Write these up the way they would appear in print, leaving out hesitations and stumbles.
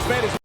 man is...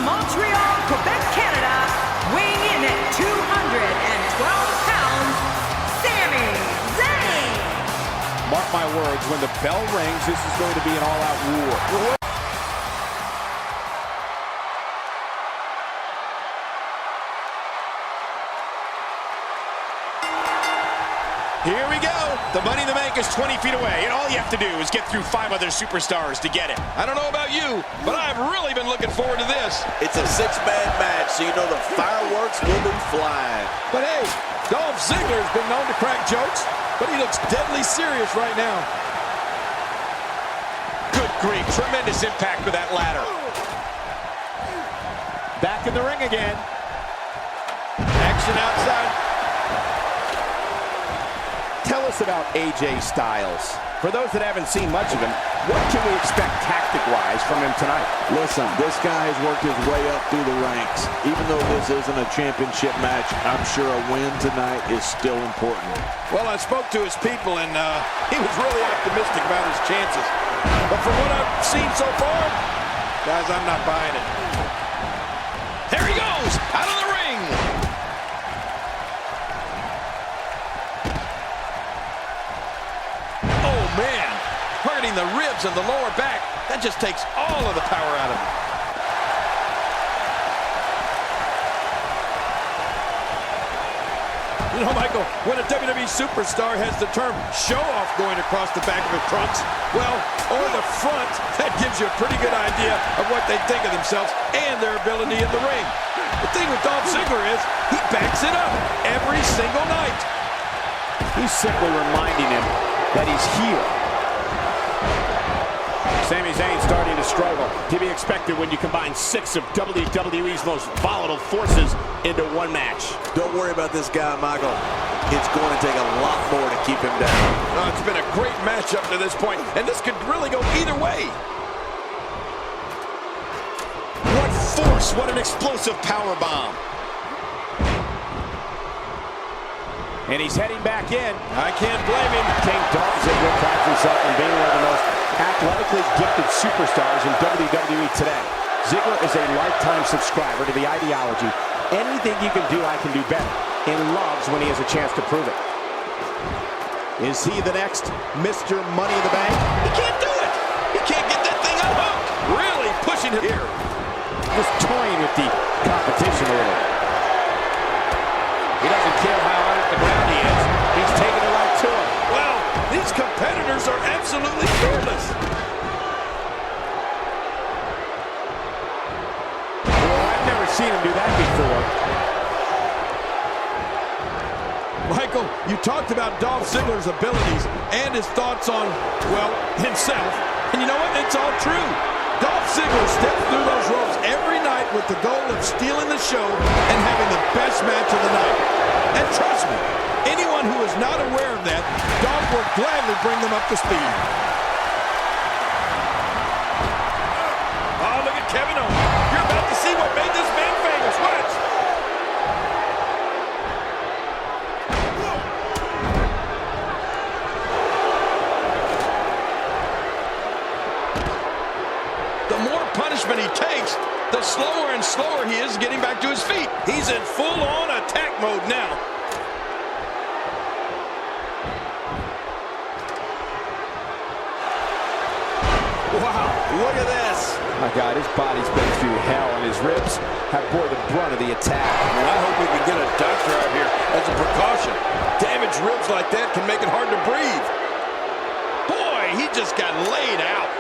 Montreal, Quebec, Canada, weighing in at 212 pounds, Sami Zayn. Mark my words, when the bell rings, this is going to be an all-out war. Here we go. The Money in the Bank is 20 feet away, and all you have to do is get through 5 other superstars to get it. I don't know about you, but I've really been looking forward to this. It's a 6-man match, so you know the fireworks will be flying. But hey, Dolph Ziggler has been known to crack jokes, but he looks deadly serious right now. Good grief, tremendous impact with that ladder. Back in the ring again. Action outside. Tell us about AJ Styles. For those that haven't seen much of him, what can we expect tactic-wise from him tonight? Listen, this guy has worked his way up through the ranks. Even though this isn't a championship match, I'm sure a win tonight is still important. Well, I spoke to his people, and he was really optimistic about his chances. But from what I've seen so far, guys, I'm not buying it. There he goes, out of the ring. Oh, man, hurting the ribs and the lower back. That just takes all of the power out of him. You know, Michael, when a WWE superstar has the term show-off going across the back of their trunks, well, or the front, that gives you a pretty good idea of what they think of themselves and their ability in the ring. The thing with Dolph Ziggler is he backs it up every single night. He's simply reminding him that he's here. Sami Zayn starting to struggle. To be expected when you combine 6 of WWE's most volatile forces into one match. Don't worry about this guy, Michael. It's going to take a lot more to keep him down. It's been a great match up to this point, and this could really go either way. What force, what an explosive power bomb. And he's heading back in. I can't blame him. King Dolph Ziggler prides himself on being one of the most athletically gifted superstars in WWE today. Ziggler is a lifetime subscriber to the ideology, anything you can do, I can do better, and loves when he has a chance to prove it. Is he the next Mr. Money in the Bank? He can't do it. He can't get that thing unhooked. Really pushing it here. Just toying with the competition a little. He doesn't care how hard the ground he is. He's taking it right to him. Well, these competitors are absolutely fearless. Well, I've never seen him do that before. Michael, you talked about Dolph Ziggler's abilities and his thoughts on, well, himself. And you know what? It's all true. Dolph Ziggler steps through those ropes every night with the goal of stealing the show and having the best match of the night. And trust me, anyone who is not aware of that, Dolph will gladly bring them up to speed. Oh, look at Kevin Owens. You're about to see what made this man famous. Watch. The more punishment he takes, the slower and slower he is getting back to his feet. He's in full-on attack mode now. Wow, look at this. My God, his body's been through hell, and his ribs have bore the brunt of the attack. And I hope we can get a doctor out here as a precaution. Damaged ribs like that can make it hard to breathe. Boy, he just got laid out.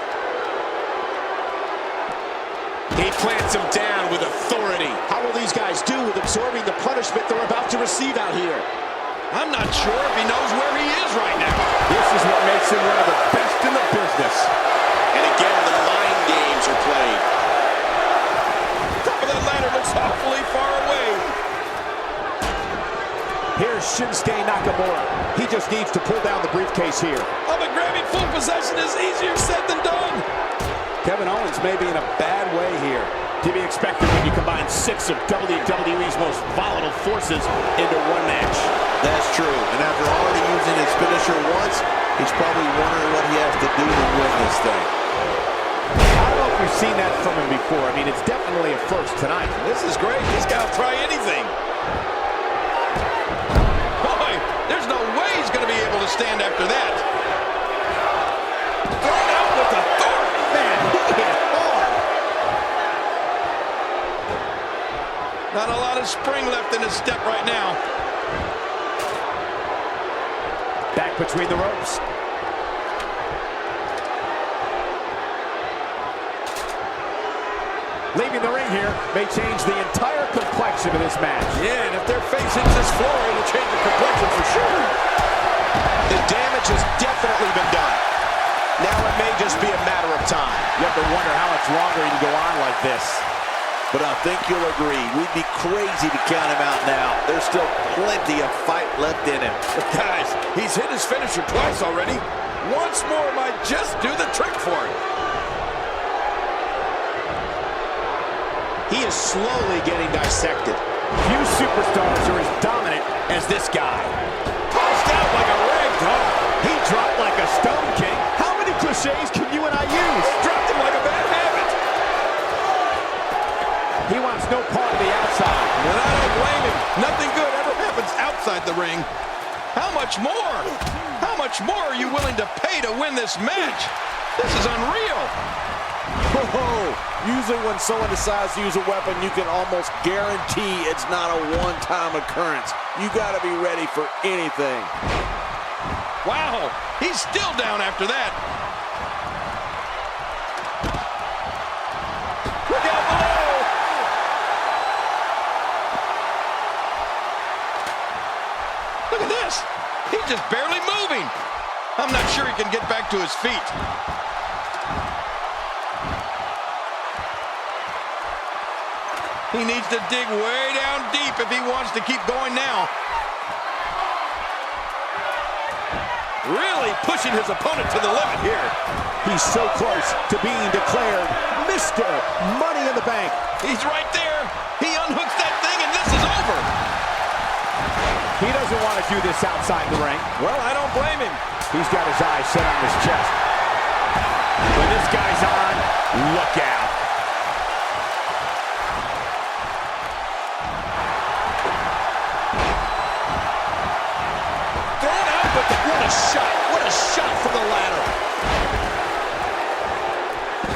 He plants him down with authority. How will these guys do with absorbing the punishment they're about to receive out here? I'm not sure if he knows where he is right now. This is what makes him one of the best in the business. And again, the mind games are played. Top of that ladder looks awfully far away. Here's Shinsuke Nakamura. He just needs to pull down the briefcase here. Oh, but grabbing full possession is easier said than done. Kevin Owens may be in a bad way here. To be expected when you combine 6 of WWE's most volatile forces into one match. That's true. And after already using his finisher once, he's probably wondering what he has to do to win this thing. I don't know if we've seen that from him before. I mean, it's definitely a first tonight. This is great. This guy will try anything. Boy, there's no way he's going to be able to stand after that. Thrown out with authority. Man, he hit hard. Not a lot of spring left in his step right now. Back between the ropes. Leaving the ring here may change the entire complexion of this match. Yeah, and if their face hits this floor, it'll change the complexion for sure. The damage has definitely been done. Now it may just be a matter of time. You have to wonder how much longer he can go on like this. But I think you'll agree, we'd be crazy to count him out now. There's still plenty of fight left in him. But guys, he's hit his finisher twice already. Once more might just do the trick for him. He is slowly getting dissected. Few superstars are as dominant as this guy. Tossed out like a rag doll. He dropped like a stone king. How many cliches can you and I use? Dropped him like a bad habit. He wants no part of the outside. And I don't blame him. Nothing good ever happens outside the ring. How much more? How much more are you willing to pay to win this match? This is unreal. Whoa. Usually when someone decides to use a weapon, you can almost guarantee it's not a one-time occurrence. You got to be ready for anything. Wow, he's still down after that. Look out below. Look at this. He's just barely moving. I'm not sure he can get back to his feet. He needs to dig way down deep if he wants to keep going now. Really pushing his opponent to the limit here. He's so close to being declared Mr. Money in the Bank. He's right there. He unhooks that thing and this is over. He doesn't want to do this outside the ring. Well, I don't blame him. He's got his eyes set on his chest. When this guy's on, look out. What a shot from the ladder.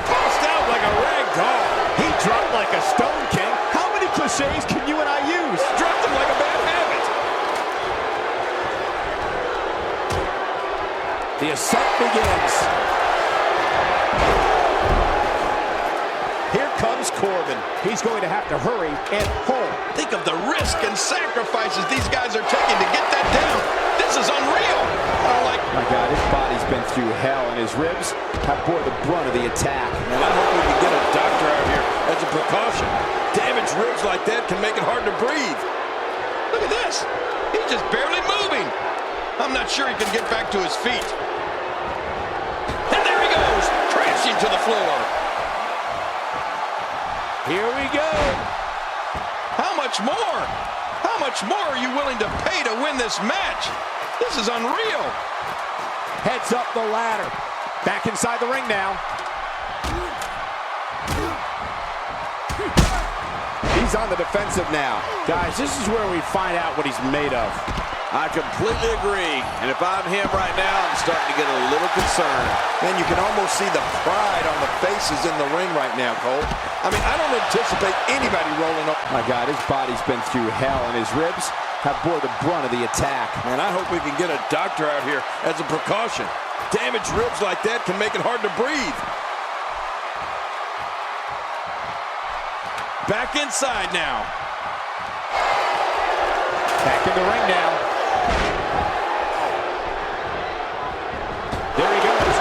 Tossed out like a rag doll. He dropped like a stone king. How many cliches can you and I use? Dropped him like a bad habit. The ascent begins. Here comes Corbin. He's going to have to hurry and pull. Think of the risk and sacrifices these guys are taking to get that down. This is unreal. I don't like... My God, his body's been through hell, and his ribs have bore the brunt of the attack. And I hope we can get a doctor out here as a precaution. Damaged ribs like that can make it hard to breathe. Look at this. He's just barely moving. I'm not sure he can get back to his feet. And there he goes, crashing to the floor. Here we go. How much more? How much more are you willing to pay to win this match? This is unreal. Heads up the ladder. Back inside the ring now. He's on the defensive now. Guys, this is where we find out what he's made of. I completely agree. And if I'm him right now, I'm starting to get a little concerned. And you can almost see the pride on the faces in the ring right now, Cole. I mean, I don't anticipate anybody rolling up. My God, his body's been through hell, and his ribs have bore the brunt of the attack. Man, I hope we can get a doctor out here as a precaution. Damaged ribs like that can make it hard to breathe. back inside now. Back in the ring now. There he goes,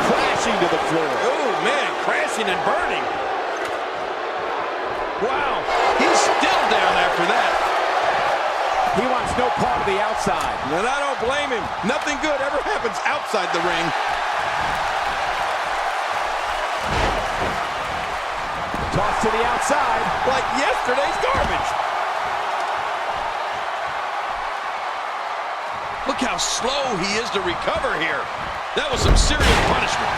crashing to the floor. Oh, man, crashing and burning. Wow, he's still down after that. He wants no part of the outside. And I don't blame him. Nothing good ever happens outside the ring. Toss to the outside. Like yesterday's garbage. Look how slow he is to recover here. That was some serious punishment.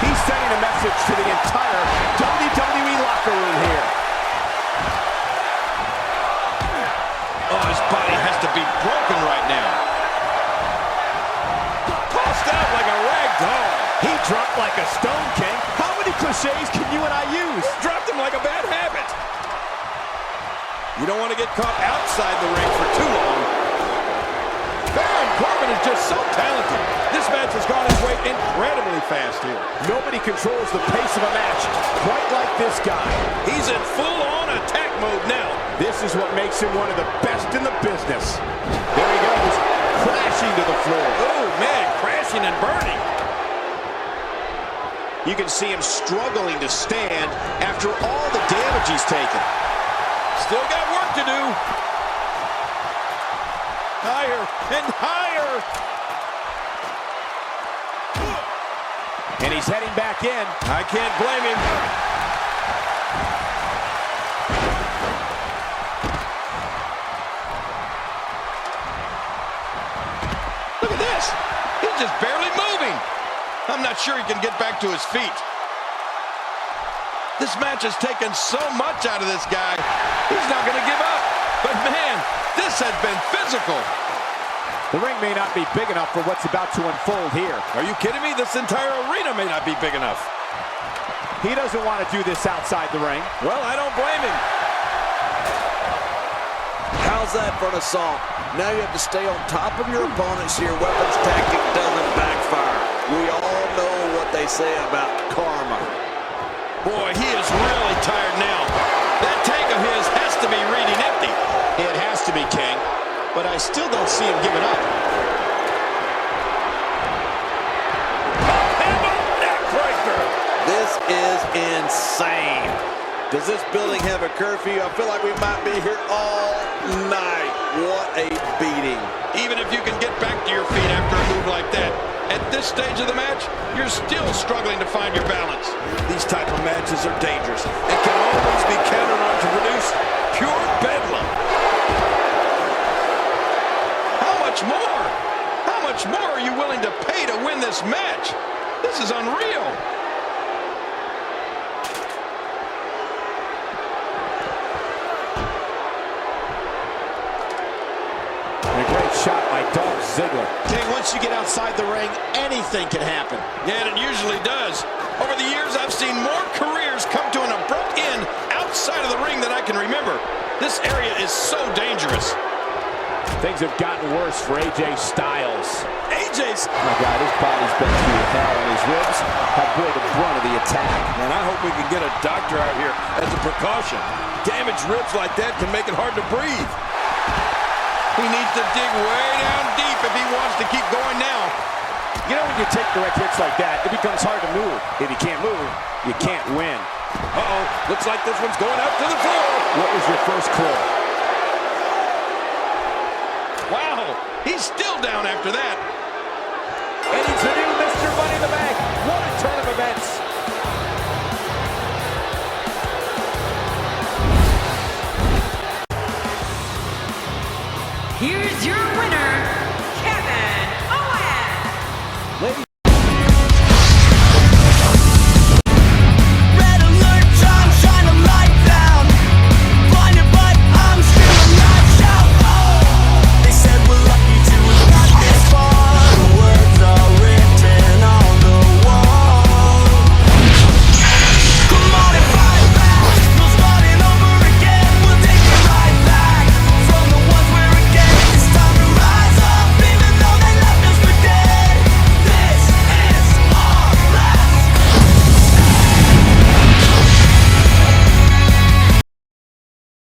He's sending a message to the entire WWE locker room here. Oh, his body has to be broken right now. Tossed out like a rag doll. He dropped like a stone, King. How many cliches can you and I use? Dropped him like a bad habit. You don't want to get caught outside the ring for too long. Baron Corbin is just so talented. This match has gone his way incredibly fast here. Nobody controls the pace of a match quite like this guy. He's in full-on attack mode now. This is what makes him one of the best in the business. There he goes, crashing to the floor. Oh, man, crashing and burning. You can see him struggling to stand after all the damage he's taken. Still got work to do. Higher and higher. And he's heading back in. I can't blame him. Look at this. He's just barely moving. I'm not sure he can get back to his feet. This match has taken so much out of this guy. He's not going to give up. But man, this has been physical. The ring may not be big enough for what's about to unfold here. Are you kidding me? This entire arena may not be big enough. He doesn't want to do this outside the ring. Well, I don't blame him. How's that for an assault? Now you have to stay on top of your opponents so your weapons tactic doesn't backfire. We all know what they say about karma. Boy, he is really tired now. That tank of his has to be reading empty. It has to be, King, but I still don't see him giving up. This is insane. Does this building have a curfew? I feel like we might be here all night. What a beating. Even if you can get back to your feet after a move like that, at this stage of the match, you're still struggling to find your balance. These type of matches are dangerous and can always be counted on to produce pure bedlam. How much more? How much more are you willing to pay to win this match? This is unreal. And a great shot by Dolph Ziggler. King, once you get outside the ring, anything can happen. Yeah, and it usually does. Over the years, I've seen more careers come to an abrupt end outside of the ring than I can remember. This area is so dangerous. Things have gotten worse for AJ Styles. AJ's... Oh my God, his body's been through hell, and his ribs have bore the brunt of the attack. And I hope we can get a doctor out here as a precaution. Damaged ribs like that can make it hard to breathe. He needs to dig way down deep if he wants to keep going now. You know, when you take direct hits like that, it becomes hard to move. If you can't move, you can't win. Uh-oh, looks like this one's going out to the floor. What was your first clue? Wow, he's still down after that. And he's the new Mr. Money in the Bank. What a turn of events. Here's your winner,